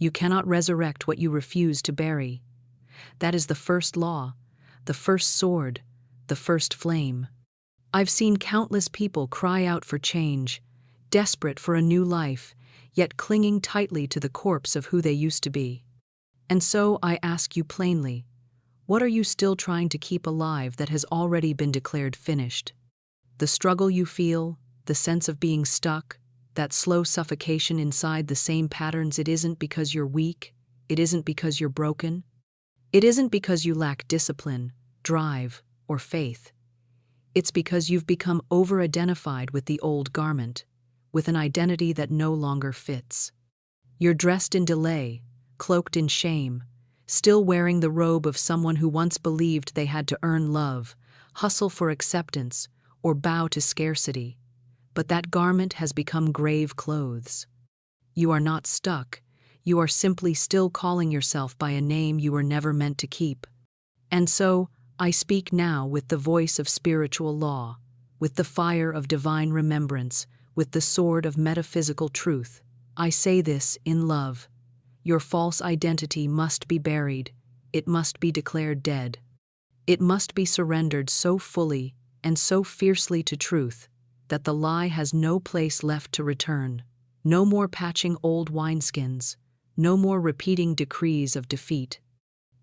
You cannot resurrect what you refuse to bury. That is the first law, the first sword, the first flame. I've seen countless people cry out for change, desperate for a new life, yet clinging tightly to the corpse of who they used to be. And so I ask you plainly, what are you still trying to keep alive that has already been declared finished? The struggle you feel, the sense of being stuck, that slow suffocation inside the same patterns, it isn't because you're weak, it isn't because you're broken, it isn't because you lack discipline, drive, or faith. It's because you've become over-identified with the old garment, with an identity that no longer fits. You're dressed in delay, cloaked in shame, still wearing the robe of someone who once believed they had to earn love, hustle for acceptance, or bow to scarcity. But that garment has become grave clothes. You are not stuck. You are simply still calling yourself by a name you were never meant to keep. And so, I speak now with the voice of spiritual law, with the fire of divine remembrance, with the sword of metaphysical truth. I say this in love. Your false identity must be buried. It must be declared dead. It must be surrendered so fully and so fiercely to truth that the lie has no place left to return. No more patching old wineskins. No more repeating decrees of defeat.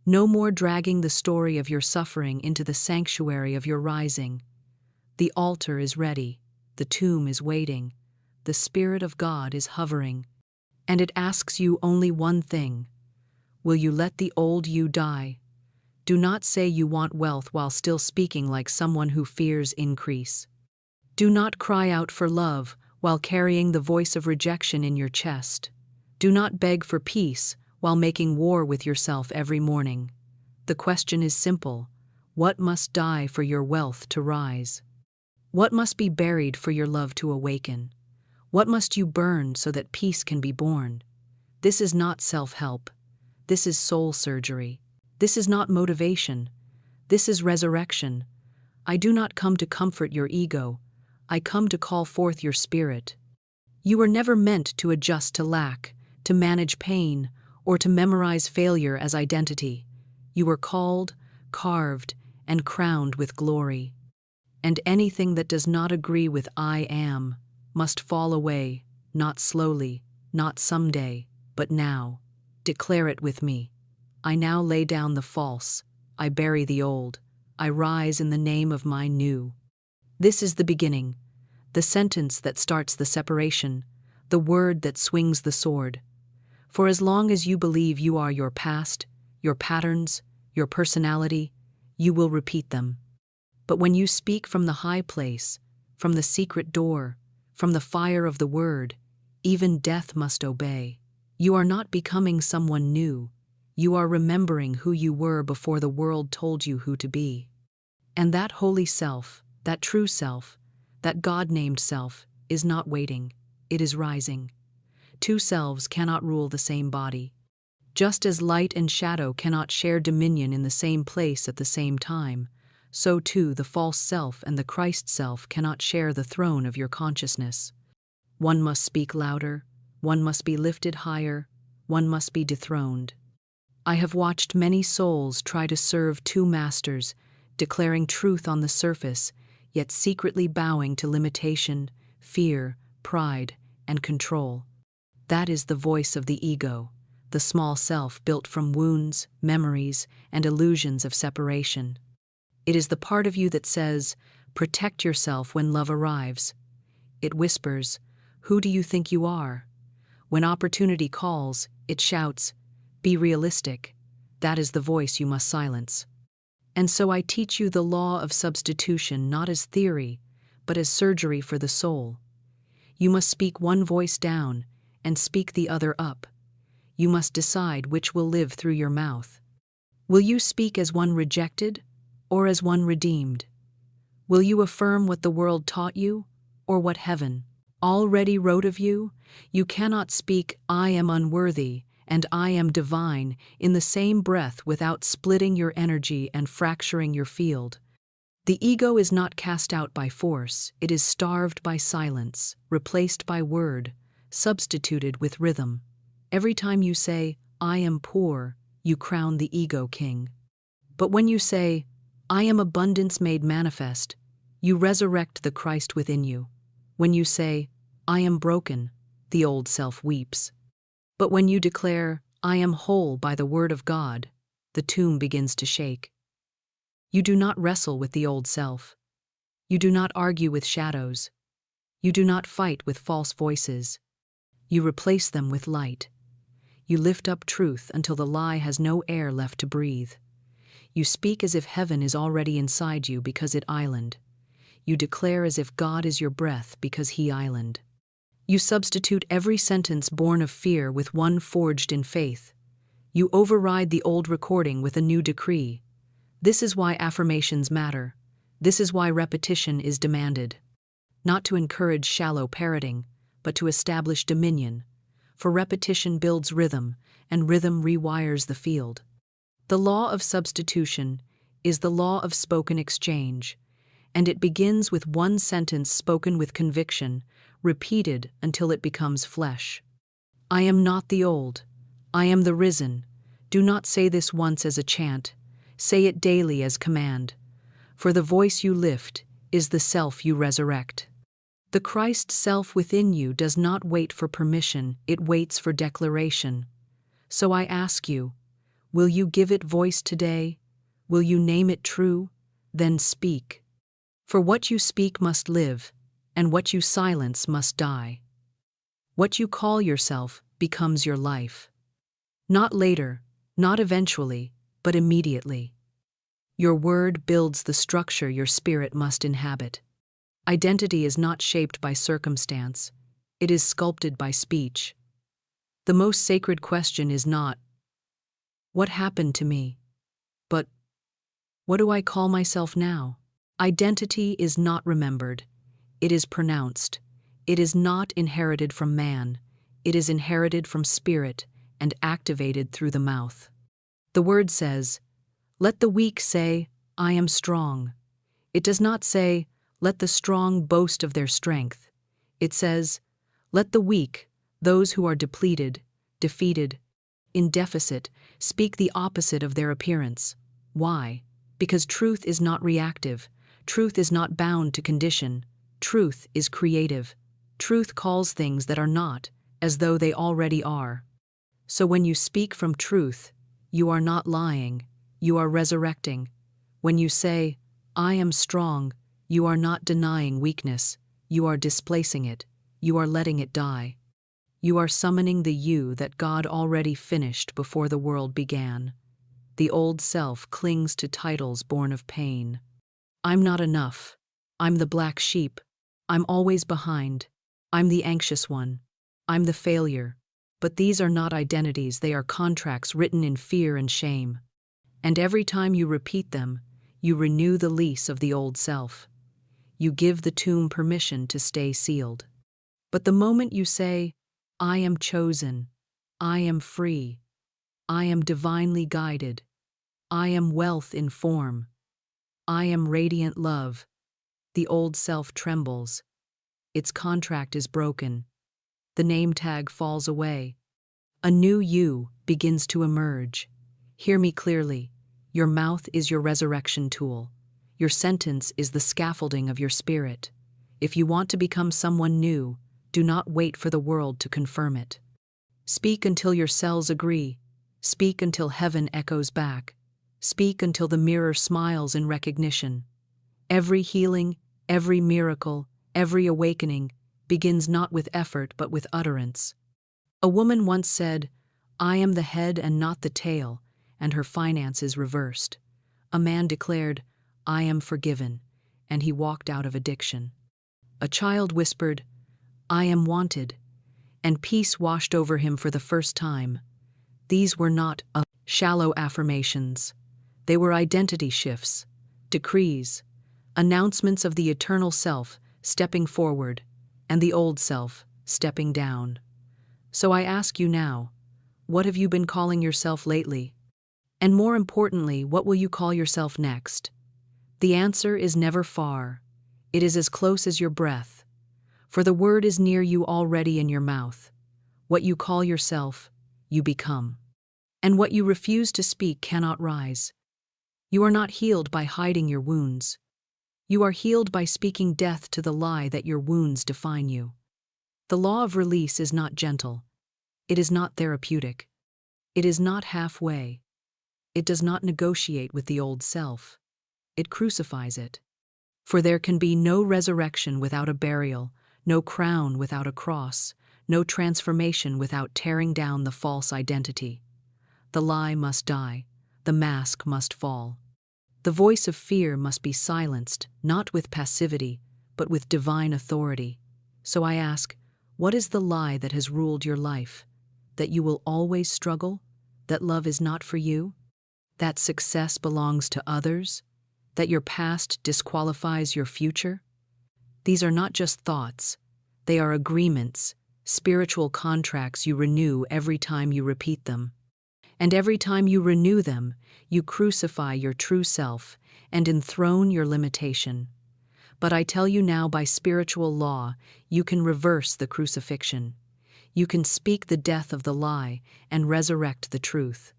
No more dragging the story of your suffering into the sanctuary of your rising. The altar is ready. The tomb is waiting. The Spirit of God is hovering. And it asks you only one thing. Will you let the old you die? Do not say you want wealth while still speaking like someone who fears increase. Do not cry out for love while carrying the voice of rejection in your chest. Do not beg for peace while making war with yourself every morning. The question is simple. What must die for your wealth to rise? What must be buried for your love to awaken? What must you burn so that peace can be born? This is not self-help. This is soul surgery. This is not motivation. This is resurrection. I do not come to comfort your ego. I come to call forth your spirit. You were never meant to adjust to lack, to manage pain, or to memorize failure as identity. You were called, carved, and crowned with glory. And anything that does not agree with I am must fall away, not slowly, not someday, but now. Declare it with me. I now lay down the false. I bury the old. I rise in the name of my new. This is the beginning, the sentence that starts the separation, the word that swings the sword. For as long as you believe you are your past, your patterns, your personality, you will repeat them. But when you speak from the high place, from the secret door, from the fire of the word, even death must obey. You are not becoming someone new. You are remembering who you were before the world told you who to be. And that holy self, that true self, that God-named self, is not waiting. It is rising. Two selves cannot rule the same body. Just as light and shadow cannot share dominion in the same place at the same time, so too the false self and the Christ self cannot share the throne of your consciousness. One must speak louder, one must be lifted higher, one must be dethroned. I have watched many souls try to serve two masters, declaring truth on the surface, yet secretly bowing to limitation, fear, pride, and control. That is the voice of the ego, the small self built from wounds, memories, and illusions of separation. It is the part of you that says, protect yourself when love arrives. It whispers, who do you think you are? When opportunity calls, it shouts, be realistic. That is the voice you must silence. And so I teach you the law of substitution not as theory, but as surgery for the soul. You must speak one voice down and speak the other up. You must decide which will live through your mouth. Will you speak as one rejected or as one redeemed? Will you affirm what the world taught you or what heaven already wrote of you? You cannot speak, I am unworthy and I am divine in the same breath without splitting your energy and fracturing your field. The ego is not cast out by force, it is starved by silence, replaced by word, substituted with rhythm. Every time you say, I am poor, you crown the ego king. But when you say, I am abundance made manifest, you resurrect the Christ within you. When you say, I am broken, the old self weeps. But when you declare, I am whole by the word of God, the tomb begins to shake. You do not wrestle with the old self. You do not argue with shadows. You do not fight with false voices. You replace them with light. You lift up truth until the lie has no air left to breathe. You speak as if heaven is already inside you because it island. You declare as if God is your breath because he island. You substitute every sentence born of fear with one forged in faith. You override the old recording with a new decree. This is why affirmations matter. This is why repetition is demanded. Not to encourage shallow parroting, but to establish dominion. For repetition builds rhythm, and rhythm rewires the field. The law of substitution is the law of spoken exchange, and it begins with one sentence spoken with conviction, repeated until it becomes flesh. I am not the old. I am the risen. Do not say this once as a chant. Say it daily as command. For the voice you lift is the self you resurrect. The Christ self within you does not wait for permission, it waits for declaration. So I ask you, will you give it voice today? Will you name it true? Then speak. For what you speak must live, and what you silence must die. What you call yourself becomes your life. Not later, not eventually, but immediately. Your word builds the structure your spirit must inhabit. Identity is not shaped by circumstance, it is sculpted by speech. The most sacred question is not, what happened to me? But, what do I call myself now? Identity is not remembered, it is pronounced. It is not inherited from man, it is inherited from spirit and activated through the mouth. The word says, let the weak say, I am strong. It does not say, let the strong boast of their strength. It says, let the weak, those who are depleted, defeated, in deficit, speak the opposite of their appearance. Why? Because truth is not reactive. Truth is not bound to condition. Truth is creative. Truth calls things that are not, as though they already are. So when you speak from truth, you are not lying, you are resurrecting. When you say, I am strong, you are not denying weakness, you are displacing it, you are letting it die. You are summoning the you that God already finished before the world began. The old self clings to titles born of pain. I'm not enough. I'm the black sheep. I'm always behind. I'm the anxious one. I'm the failure. But these are not identities, they are contracts written in fear and shame. And every time you repeat them, you renew the lease of the old self. You give the tomb permission to stay sealed. But the moment you say, I am chosen, I am free, I am divinely guided, I am wealth in form, I am radiant love, the old self trembles. Its contract is broken. The name tag falls away. A new you begins to emerge. Hear me clearly. Your mouth is your resurrection tool. Your sentence is the scaffolding of your spirit. If you want to become someone new, do not wait for the world to confirm it. Speak until your cells agree. Speak until heaven echoes back. Speak until the mirror smiles in recognition. Every healing, every miracle, every awakening begins not with effort but with utterance. A woman once said, I am the head and not the tail, and her finances reversed. A man declared, I am forgiven, and he walked out of addiction. A child whispered, I am wanted, and peace washed over him for the first time. These were not shallow affirmations. They were identity shifts, decrees, announcements of the eternal self stepping forward, and the old self stepping down. So I ask you now, what have you been calling yourself lately? And more importantly, what will you call yourself next? The answer is never far. It is as close as your breath. For the word is near you already in your mouth. What you call yourself you become. And what you refuse to speak cannot rise. You are not healed by hiding your wounds. You are healed by speaking death to the lie that your wounds define you. The law of release is not gentle. It is not therapeutic. It is not halfway. It does not negotiate with the old self. It crucifies it. For there can be no resurrection without a burial, no crown without a cross, no transformation without tearing down the false identity. The lie must die. The mask must fall. The voice of fear must be silenced, not with passivity, but with divine authority. So I ask, what is the lie that has ruled your life? That you will always struggle? That love is not for you? That success belongs to others? That your past disqualifies your future? These are not just thoughts. They are agreements, spiritual contracts you renew every time you repeat them. And every time you renew them, you crucify your true self and enthrone your limitation. But I tell you now, by spiritual law, you can reverse the crucifixion. You can speak the death of the lie and resurrect the truth.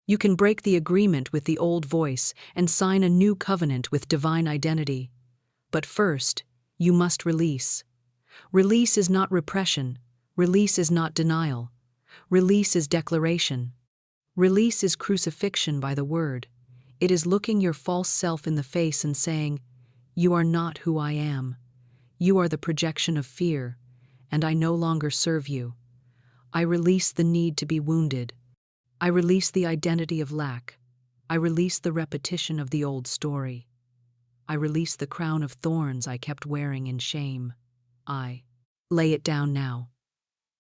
You can break the agreement with the old voice and sign a new covenant with divine identity. But first, you must release. Release is not repression. Release is not denial. Release is declaration. Release is crucifixion by the word. It is looking your false self in the face and saying, "You are not who I am. You are the projection of fear, and I no longer serve you. I release the need to be wounded. I release the identity of lack. I release the repetition of the old story. I release the crown of thorns I kept wearing in shame. I lay it down now."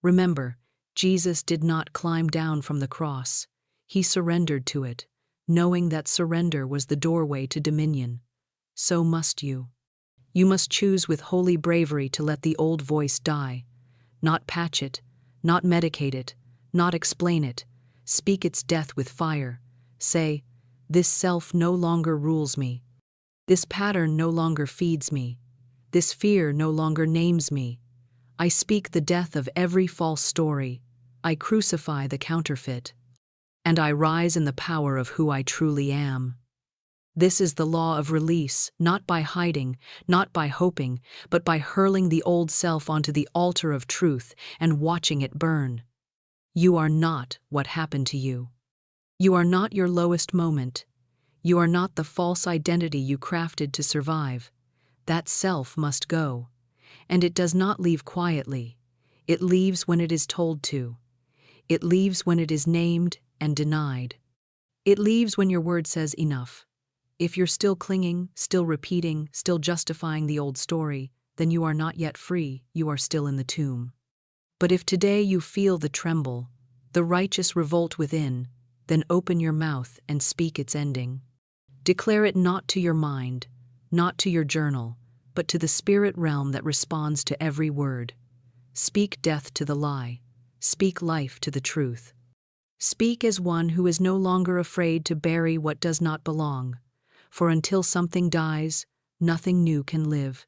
Remember, Jesus did not climb down from the cross. He surrendered to it, knowing that surrender was the doorway to dominion. So must you. You must choose with holy bravery to let the old voice die. Not patch it, not medicate it, not explain it. Speak its death with fire. Say, "This self no longer rules me. This pattern no longer feeds me. This fear no longer names me. I speak the death of every false story. I crucify the counterfeit. And I rise in the power of who I truly am." This is the law of release, not by hiding, not by hoping, but by hurling the old self onto the altar of truth and watching it burn. You are not what happened to you. You are not your lowest moment. You are not the false identity you crafted to survive. That self must go. And it does not leave quietly. It leaves when it is told to. It leaves when it is named and denied. It leaves when your word says enough. If you're still clinging, still repeating, still justifying the old story, then you are not yet free, you are still in the tomb. But if today you feel the tremble, the righteous revolt within, then open your mouth and speak its ending. Declare it not to your mind, not to your journal, but to the spirit realm that responds to every word. Speak death to the lie. Speak life to the truth. Speak as one who is no longer afraid to bury what does not belong. For until something dies, nothing new can live.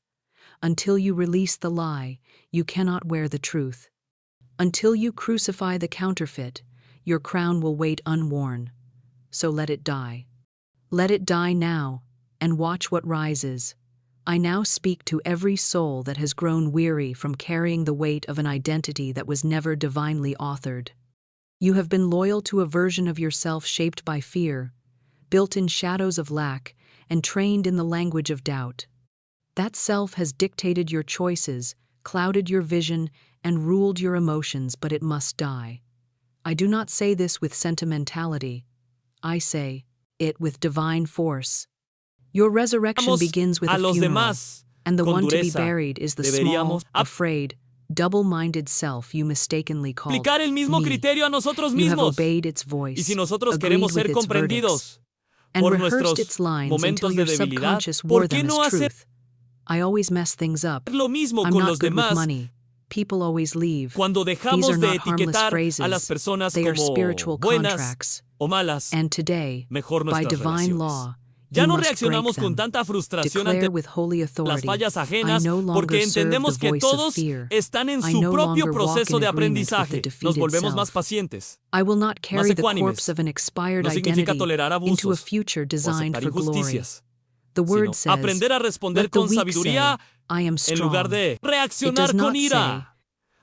Until you release the lie, you cannot wear the truth. Until you crucify the counterfeit, your crown will wait unworn. So let it die. Let it die now, and watch what rises. I now speak to every soul that has grown weary from carrying the weight of an identity that was never divinely authored. You have been loyal to a version of yourself shaped by fear, built in shadows of lack, and trained in the language of doubt. That self has dictated your choices, clouded your vision, and ruled your emotions, but it must die. I do not say this with sentimentality. I say it with divine force. Your resurrection begins with a funeral, and the one to be buried is the small, afraid, double-minded self you mistakenly called aplicar el mismo me. criterio a nosotros You have mismos. obeyed its voice, Y si nosotros agreed queremos with ser its comprendidos verdicts, and por rehearsed nuestros its lines until momentos your de debilidad, subconscious ¿por wore qué them as no hacer truth. I always mess things up. lo mismo I'm con not los good with demás money. People always leave. cuando These dejamos are de not harmless etiquetar phrases. a las personas They are como spiritual buenas contracts. o malas? And today, Mejor by nuestras divine relaciones. law, Ya You no must break reaccionamos con them. tanta frustración Declare ante with holy las authority, fallas I ajenas no longer porque serve the entendemos que voice of todos fear. están en I su no propio longer walk proceso in de agreement with the aprendizaje. Nos defeated volvemos más self. pacientes, I will not más carry the corpse ecuánimes. of an expired No significa identity tolerar into a abusos future o designed aceptar for glory. injusticias, The word sino says, aprender a responder "Let the con weak say, sabiduría I am en lugar strong." de It does reaccionar con not say, ira.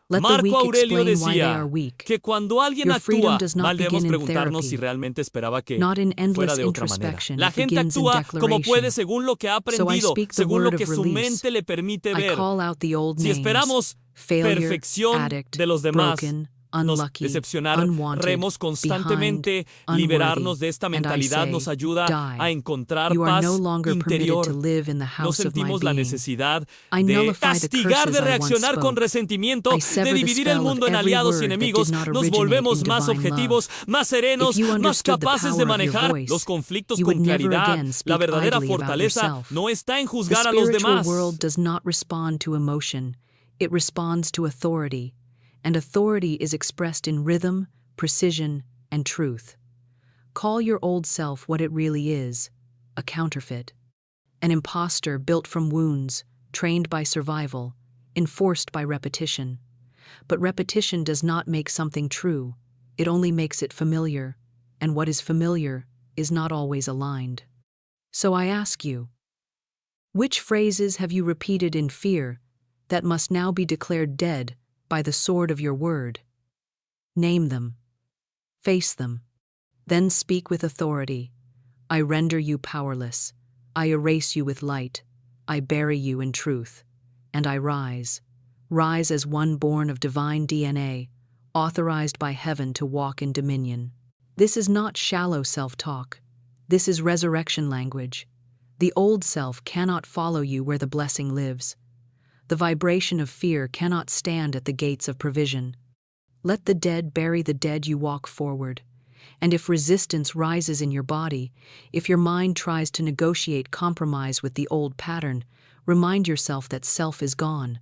"Let the Marco weak Aurelio explain why they are decía weak." que cuando alguien Your freedom actúa does not mal debemos begin in preguntarnos si therapy, realmente esperaba que not in fuera endless de otra manera. introspection. La It gente begins in actúa como puede declaration. según lo que ha So I aprendido, speak the según word lo que of su release. mente le permite I ver. call out the old Si names: esperamos failure, perfección addict, de los demás, broken, nos unlucky, unwanted, decepcionaremos behind, constantemente. unworthy. Liberarnos de esta And I mentalidad nos say, ayuda a die. encontrar You are no paz longer permitted to interior. live in the No house of my sentimos la being. necesidad I de nullify the castigar, de curses I once reaccionar con spoke. resentimiento, I de sever the dividir el spell of mundo en every aliados y word that enemigos. did not Nos originate volvemos in más divine love. objetivos, más If serenos, you más understood the capaces de power of your manejar voice, los conflictos you con would never claridad. again La speak verdadera idly about fortaleza yourself. no está en The juzgar a los spiritual demás. world does not respond to emotion. It responds to authority, and authority is expressed in rhythm, precision, and truth. Call your old self what it really is: a counterfeit, an imposter built from wounds, trained by survival, enforced by repetition. But repetition does not make something true. It only makes it familiar, and what is familiar is not always aligned. So I ask you, which phrases have you repeated in fear that must now be declared dead by the sword of your word? Name them. Face them. Then speak with authority. I render you powerless. I erase you with light. I bury you in truth. And I rise. Rise as one born of divine DNA, authorized by heaven to walk in dominion. This is not shallow self-talk. This is resurrection language. The old self cannot follow you where the blessing lives. The vibration of fear cannot stand at the gates of provision. Let the dead bury the dead. You walk forward. And if resistance rises in your body, if your mind tries to negotiate compromise with the old pattern, remind yourself that self is gone.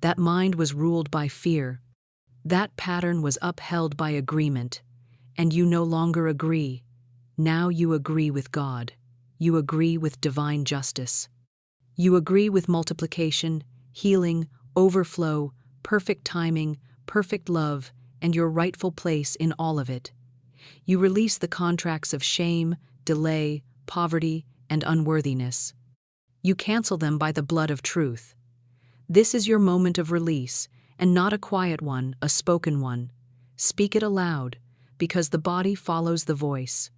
That mind was ruled by fear. That pattern was upheld by agreement. And you no longer agree. Now you agree with God. You agree with divine justice. You agree with multiplication, healing, overflow, perfect timing, perfect love, and your rightful place in all of it. You release the contracts of shame, delay, poverty, and unworthiness. You cancel them by the blood of truth. This is your moment of release, and not a quiet one, a spoken one. Speak it aloud, because the body follows the voice.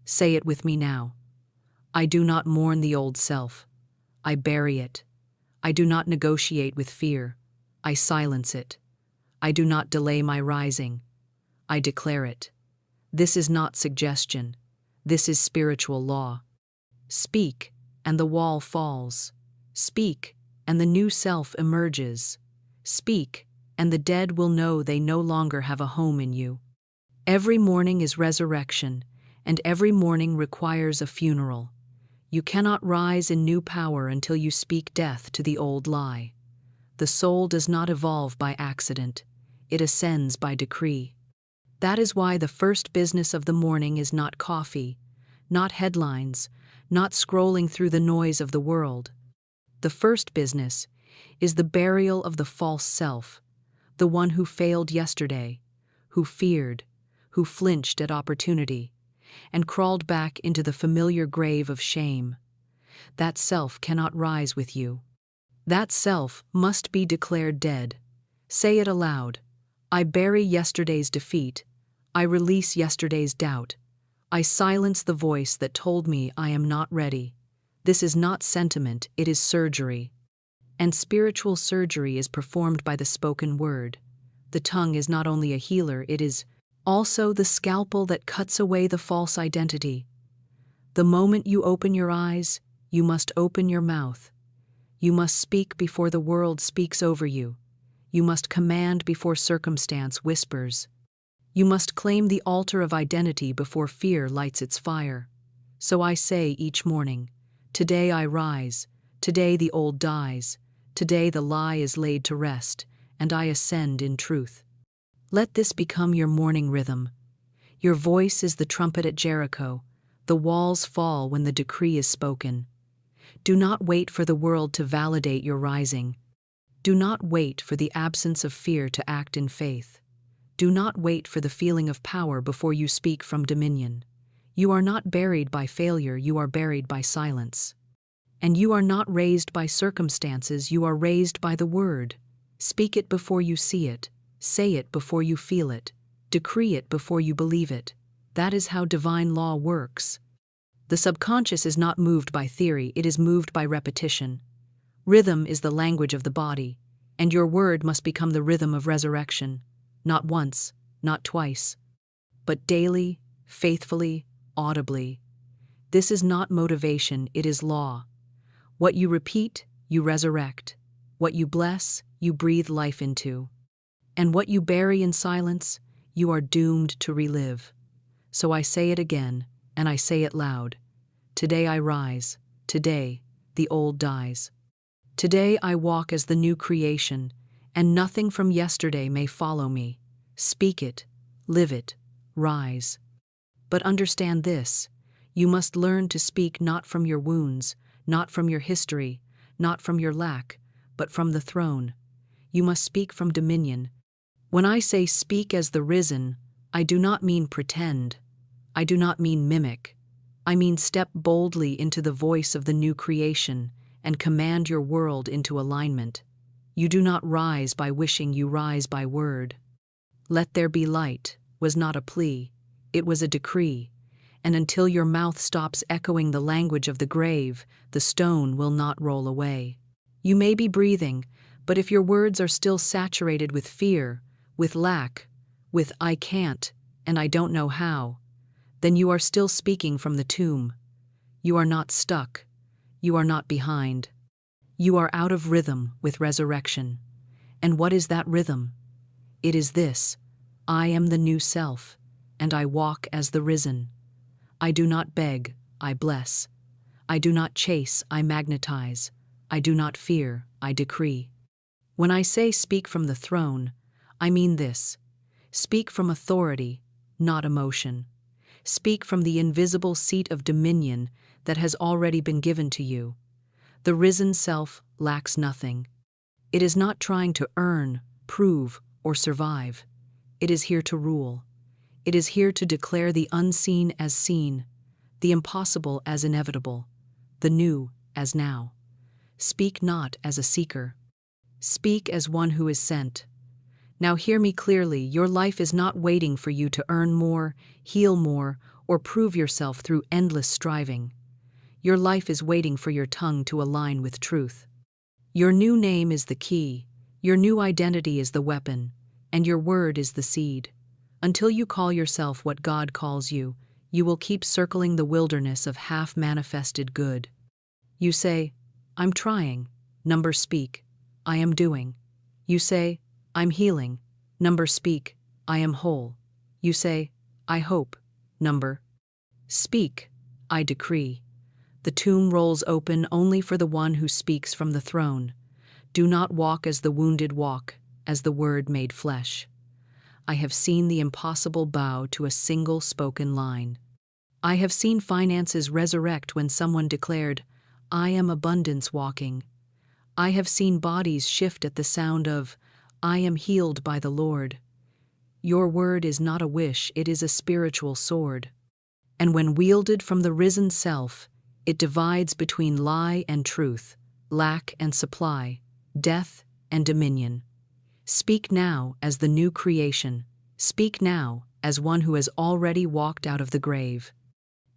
Say it with me now. I do not mourn the old self. I bury it. I do not negotiate with fear. I silence it. I do not delay my rising. I declare it. This is not suggestion. This is spiritual law. Speak, and the wall falls. Speak, and the new self emerges. Speak, and the dead will know they no longer have a home in you. Every morning is resurrection, and every morning requires a funeral. You cannot rise in new power until you speak death to the old lie. The soul does not evolve by accident. It ascends by decree. That is why the first business of the morning is not coffee, not headlines, not scrolling through the noise of the world. The first business is the burial of the false self, the one who failed yesterday, who feared, who flinched at opportunity, and crawled back into the familiar grave of shame. That self cannot rise with you. That self must be declared dead. Say it aloud. I bury yesterday's defeat. I release yesterday's doubt. I silence the voice that told me I am not ready. This is not sentiment, it is surgery. And spiritual surgery is performed by the spoken word. The tongue is not only a healer, it is also the scalpel that cuts away the false identity. The moment you open your eyes, you must open your mouth. You must speak before the world speaks over you. You must command before circumstance whispers. You must claim the altar of identity before fear lights its fire. So I say each morning, today I rise, today the old dies, today the lie is laid to rest, and I ascend in truth. Let this become your morning rhythm. Your voice is the trumpet at Jericho, The walls fall when the decree is spoken. Do not wait for the world to validate your rising. Do not wait for the absence of fear to act in faith. Do not wait for the feeling of power before you speak from dominion. You are not buried by failure, you are buried by silence. And you are not raised by circumstances, you are raised by the word. Speak it before you see it. Say it before you feel it. Decree it before you believe it. That is how divine law works. The subconscious is not moved by theory, it is moved by repetition. Rhythm is the language of the body, and your word must become the rhythm of resurrection, not once, not twice, but daily, faithfully, audibly. This is not motivation, it is law. What you repeat, you resurrect. What you bless, you breathe life into. And what you bury in silence, you are doomed to relive. So I say it again, and I say it loud. Today I rise. Today, the old dies. Today I walk as the new creation, and nothing from yesterday may follow me. Speak it, live it, rise. But understand this, you must learn to speak not from your wounds, not from your history, not from your lack, but from the throne. You must speak from dominion. When I say speak as the risen, I do not mean pretend. I do not mean mimic. I mean step boldly into the voice of the new creation and command your world into alignment. You do not rise by wishing, you rise by word. Let there be light was not a plea, it was a decree. And until your mouth stops echoing the language of the grave, the stone will not roll away. You may be breathing, but if your words are still saturated with fear, with lack, with I can't, and I don't know how, then you are still speaking from the tomb. You are not stuck. You are not behind. You are out of rhythm with resurrection. And what is that rhythm? It is this: I am the new self, and I walk as the risen. I do not beg, I bless. I do not chase, I magnetize. I do not fear, I decree. When I say speak from the throne, I mean this: speak from authority, not emotion. Speak from the invisible seat of dominion that has already been given to you. The risen self lacks nothing. It is not trying to earn, prove, or survive. It is here to rule. It is here to declare the unseen as seen, the impossible as inevitable, the new as now. Speak not as a seeker. Speak as one who is sent. Now hear me clearly, your life is not waiting for you to earn more, heal more, or prove yourself through endless striving. Your life is waiting for your tongue to align with truth. Your new name is the key, your new identity is the weapon, and your word is the seed. Until you call yourself what God calls you, you will keep circling the wilderness of half-manifested good. You say, I'm trying. Numbers speak. I am doing. You say, I'm healing. Numbers speak. I am whole. You say, I hope. Number. Speak. I decree. The tomb rolls open only for the one who speaks from the throne. Do not walk as the wounded walk, as the word made flesh. I have seen the impossible bow to a single spoken line. I have seen finances resurrect when someone declared, I am abundance walking. I have seen bodies shift at the sound of, I am healed by the Lord. Your word is not a wish, it is a spiritual sword. And when wielded from the risen self, it divides between lie and truth, lack and supply, death and dominion. Speak now as the new creation. Speak now as one who has already walked out of the grave.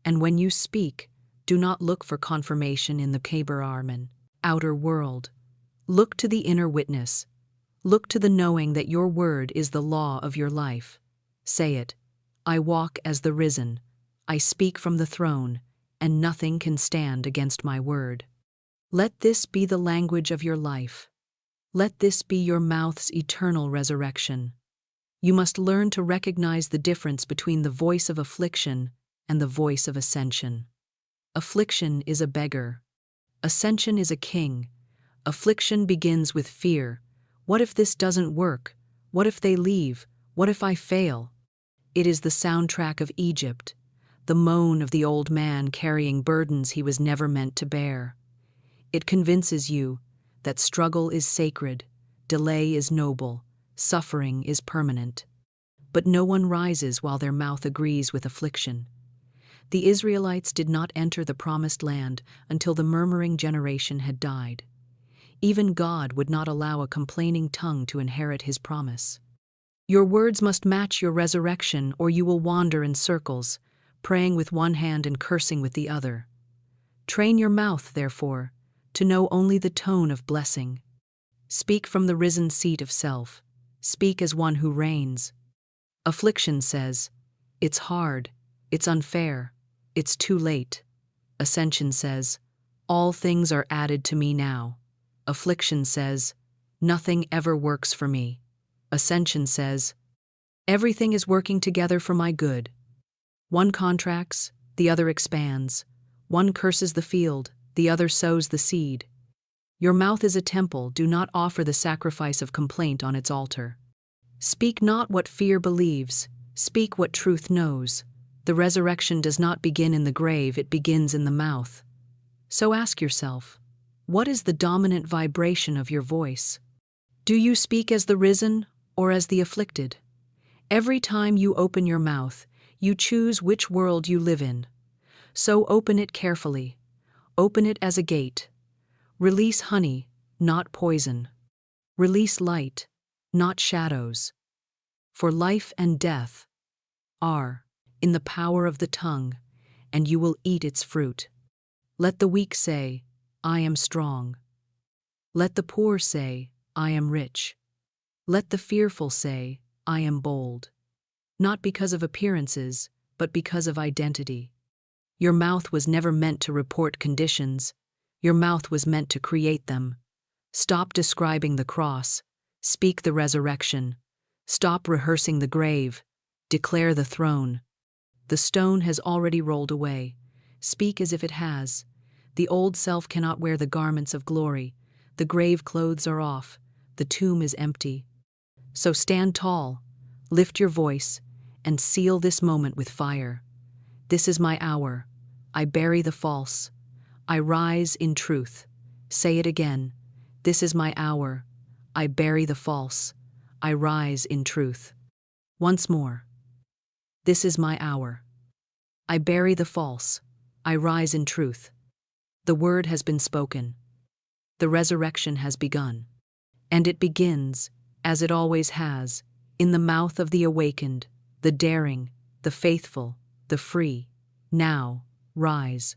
And when you speak, do not look for confirmation in the Kebararman, outer world. Look to the inner witness. Look to the knowing that your word is the law of your life. Say it. I walk as the risen. I speak from the throne, and nothing can stand against my word. Let this be the language of your life. Let this be your mouth's eternal resurrection. You must learn to recognize the difference between the voice of affliction and the voice of ascension. Affliction is a beggar. Ascension is a king. Affliction begins with fear. What if this doesn't work? What if they leave? What if I fail? It is the soundtrack of Egypt. the moan of the old man carrying burdens he was never meant to bear. It convinces you that struggle is sacred, delay is noble, suffering is permanent. But no one rises while their mouth agrees with affliction. The Israelites did not enter the promised land until the murmuring generation had died. Even God would not allow a complaining tongue to inherit his promise. Your words must match your resurrection, or you will wander in circles, praying with one hand and cursing with the other. Train your mouth, therefore, to know only the tone of blessing. Speak from the risen seat of self. Speak as one who reigns. Affliction says, "It's hard, it's unfair, it's too late." Ascension says, "All things are added to me now." Affliction says, "Nothing ever works for me." Ascension says, "Everything is working together for my good." One contracts, the other expands. One curses the field, the other sows the seed. Your mouth is a temple. Do not offer the sacrifice of complaint on its altar. Speak not what fear believes, speak what truth knows. The resurrection does not begin in the grave, it begins in the mouth. So ask yourself, what is the dominant vibration of your voice? Do you speak as the risen or as the afflicted? Every time you open your mouth, you choose which world you live in. So open it carefully. Open it as a gate. Release honey, not poison. Release light, not shadows. For life and death are in the power of the tongue, and you will eat its fruit. Let the weak say, "I am strong." Let the poor say, "I am rich." Let the fearful say, "I am bold." Not because of appearances, but because of identity. Your mouth was never meant to report conditions. Your mouth was meant to create them. Stop describing the cross. Speak the resurrection. Stop rehearsing the grave. Declare the throne. The stone has already rolled away. Speak as if it has. The old self cannot wear the garments of glory. The grave clothes are off. The tomb is empty. So stand tall, lift your voice, and seal this moment with fire. This is my hour. I bury the false. I rise in truth. Say it again. This is my hour. I bury the false. I rise in truth. Once more. This is my hour. I bury the false. I rise in truth. The word has been spoken. The resurrection has begun. And it begins, as it always has, in the mouth of the awakened, the daring, the faithful, the free. Now, rise.